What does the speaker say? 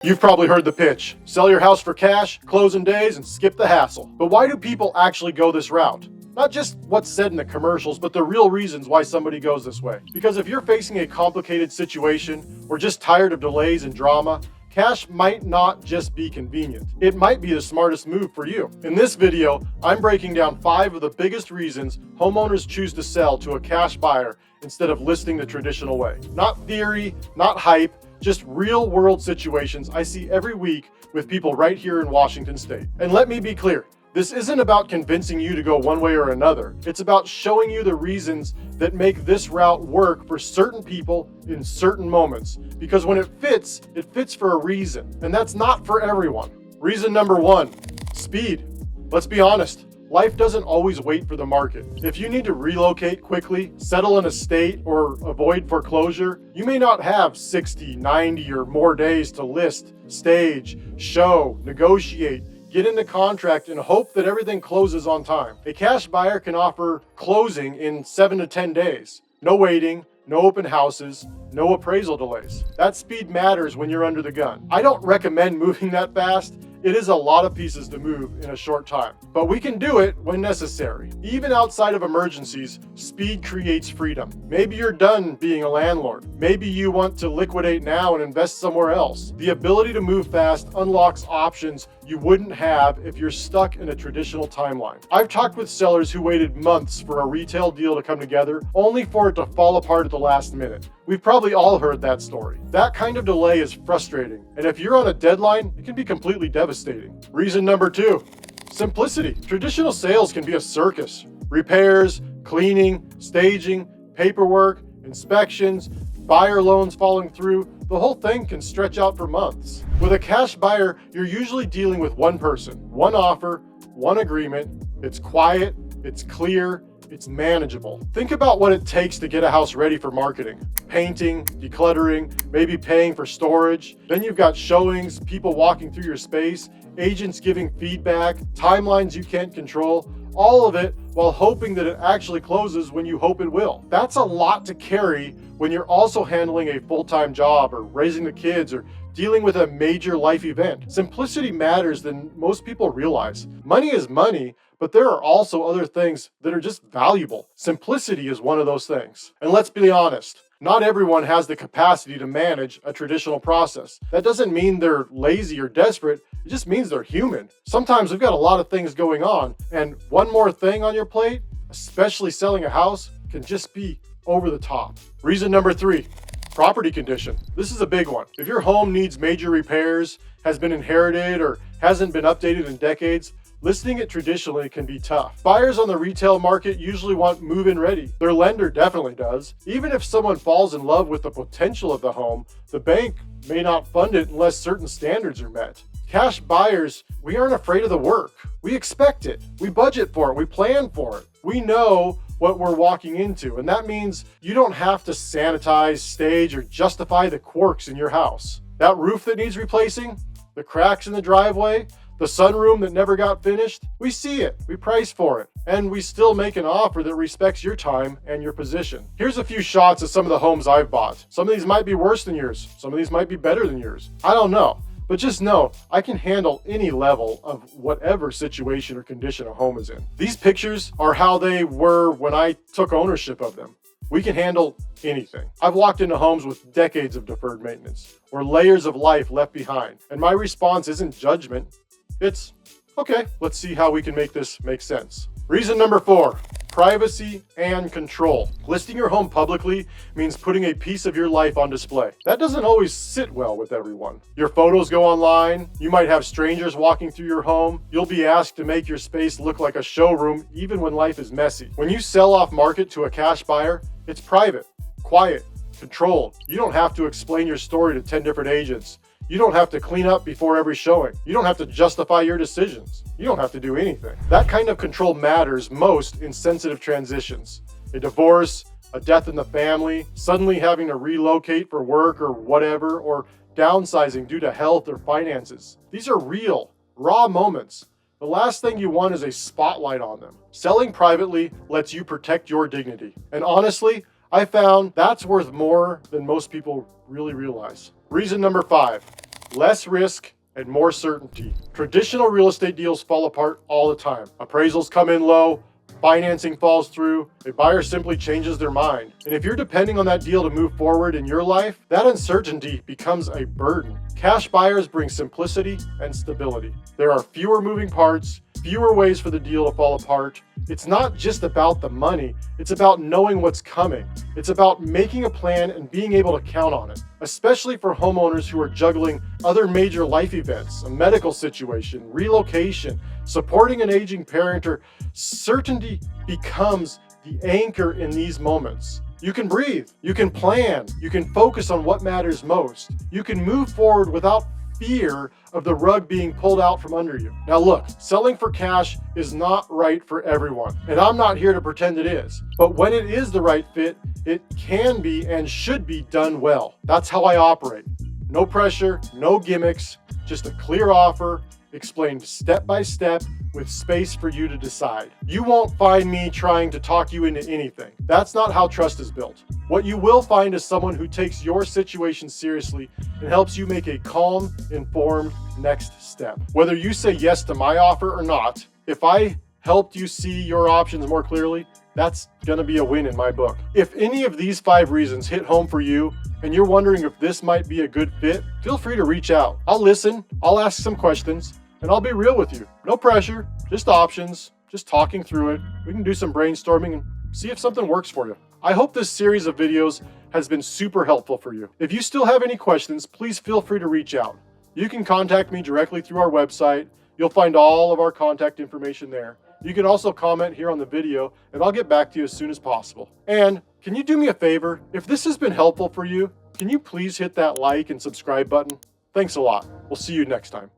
You've probably heard the pitch. Sell your house for cash, close in days, and skip the hassle. But why do people actually go this route? Not just what's said in the commercials, but the real reasons why somebody goes this way. Because if you're facing a complicated situation or just tired of delays and drama, cash might not just be convenient. It might be the smartest move for you. In this video, I'm breaking down 5 of the biggest reasons homeowners choose to sell to a cash buyer instead of listing the traditional way. Not theory, not hype, just real world situations I see every week with people right here in Washington State. And let me be clear, this isn't about convincing you to go one way or another. It's about showing you the reasons that make this route work for certain people in certain moments. Because when it fits for a reason. And that's not for everyone. Reason number 1, speed. Let's be honest. Life doesn't always wait for the market. If you need to relocate quickly, settle in a state, or avoid foreclosure, you may not have 60, 90, or more days to list, stage, show, negotiate, get into contract, and hope that everything closes on time. A cash buyer can offer closing in 7 to 10 days. No waiting, no open houses, no appraisal delays. That speed matters when you're under the gun. I don't recommend moving that fast. It is a lot of pieces to move in a short time, but we can do it when necessary. Even outside of emergencies, speed creates freedom. Maybe you're done being a landlord. Maybe you want to liquidate now and invest somewhere else. The ability to move fast unlocks options you wouldn't have if you're stuck in a traditional timeline. I've talked with sellers who waited months for a retail deal to come together, only for it to fall apart at the last minute. We've probably all heard that story. That kind of delay is frustrating, and if you're on a deadline, it can be completely devastating. Reason number 2, simplicity. Traditional sales can be a circus. Repairs, cleaning, staging, paperwork, inspections, buyer loans falling through, the whole thing can stretch out for months. With a cash buyer, you're usually dealing with one person, one offer, one agreement. It's quiet, it's clear, it's manageable. Think about what it takes to get a house ready for marketing. Painting, decluttering, maybe paying for storage. Then you've got showings, people walking through your space, agents giving feedback, timelines you can't control, all of it while hoping that it actually closes when you hope it will. That's a lot to carry when you're also handling a full-time job or raising the kids or dealing with a major life event. Simplicity matters than most people realize. Money is money, but there are also other things that are just valuable. Simplicity is one of those things. And let's be honest, not everyone has the capacity to manage a traditional process. That doesn't mean they're lazy or desperate, it just means they're human. Sometimes we've got a lot of things going on, and one more thing on your plate, especially selling a house, can just be over the top. Reason number 3, property condition. This is a big one. If your home needs major repairs, has been inherited, or hasn't been updated in decades, listing it traditionally can be tough. Buyers on the retail market usually want move-in ready. Their lender definitely does. Even if someone falls in love with the potential of the home, the bank may not fund it unless certain standards are met. Cash buyers, we aren't afraid of the work. We expect it. We budget for it. We plan for it. We know what we're walking into, and that means you don't have to sanitize, stage, or justify the quirks in your house. That roof that needs replacing, the cracks in the driveway, the sunroom that never got finished, we see it, we price for it, and we still make an offer that respects your time and your position. Here's a few shots of some of the homes I've bought. Some of these might be worse than yours. Some of these might be better than yours. I don't know. But just know, I can handle any level of whatever situation or condition a home is in. These pictures are how they were when I took ownership of them. We can handle anything. I've walked into homes with decades of deferred maintenance or layers of life left behind. And my response isn't judgment. It's, okay, let's see how we can make this make sense. Reason number 4, privacy and control. Listing your home publicly means putting a piece of your life on display. That doesn't always sit well with everyone. Your photos go online. You might have strangers walking through your home. You'll be asked to make your space look like a showroom even when life is messy. When you sell off market to a cash buyer, it's private, quiet, controlled. You don't have to explain your story to 10 different agents. You don't have to clean up before every showing. You don't have to justify your decisions. You don't have to do anything. That kind of control matters most in sensitive transitions. A divorce, a death in the family, suddenly having to relocate for work or whatever, or downsizing due to health or finances. These are real, raw moments. The last thing you want is a spotlight on them. Selling privately lets you protect your dignity. And honestly, I found that's worth more than most people really realize. Reason number 5, less risk, and more certainty. Traditional real estate deals fall apart all the time. Appraisals come in low, financing falls through, a buyer simply changes their mind. And if you're depending on that deal to move forward in your life, that uncertainty becomes a burden. Cash buyers bring simplicity and stability. There are fewer moving parts, fewer ways for the deal to fall apart. It's not just about the money, it's about knowing what's coming. It's about making a plan and being able to count on it, especially for homeowners who are juggling other major life events, a medical situation, relocation, supporting an aging parent, or certainty becomes the anchor in these moments. You can breathe, you can plan, you can focus on what matters most. You can move forward without fear of the rug being pulled out from under you. Now look, selling for cash is not right for everyone, and I'm not here to pretend it is. But when it is the right fit, it can be and should be done well. That's how I operate. No pressure, no gimmicks, just a clear offer, explained step by step with space for you to decide. You won't find me trying to talk you into anything. That's not how trust is built. What you will find is someone who takes your situation seriously and helps you make a calm, informed next step. Whether you say yes to my offer or not, if I helped you see your options more clearly, that's gonna be a win in my book. If any of these 5 reasons hit home for you and you're wondering if this might be a good fit, feel free to reach out. I'll listen, I'll ask some questions, and I'll be real with you. No pressure, just options, just talking through it. We can do some brainstorming and see if something works for you. I hope this series of videos has been super helpful for you. If you still have any questions, please feel free to reach out. You can contact me directly through our website. You'll find all of our contact information there. You can also comment here on the video, and I'll get back to you as soon as possible. And can you do me a favor? If this has been helpful for you, can you please hit that like and subscribe button? Thanks a lot. We'll see you next time.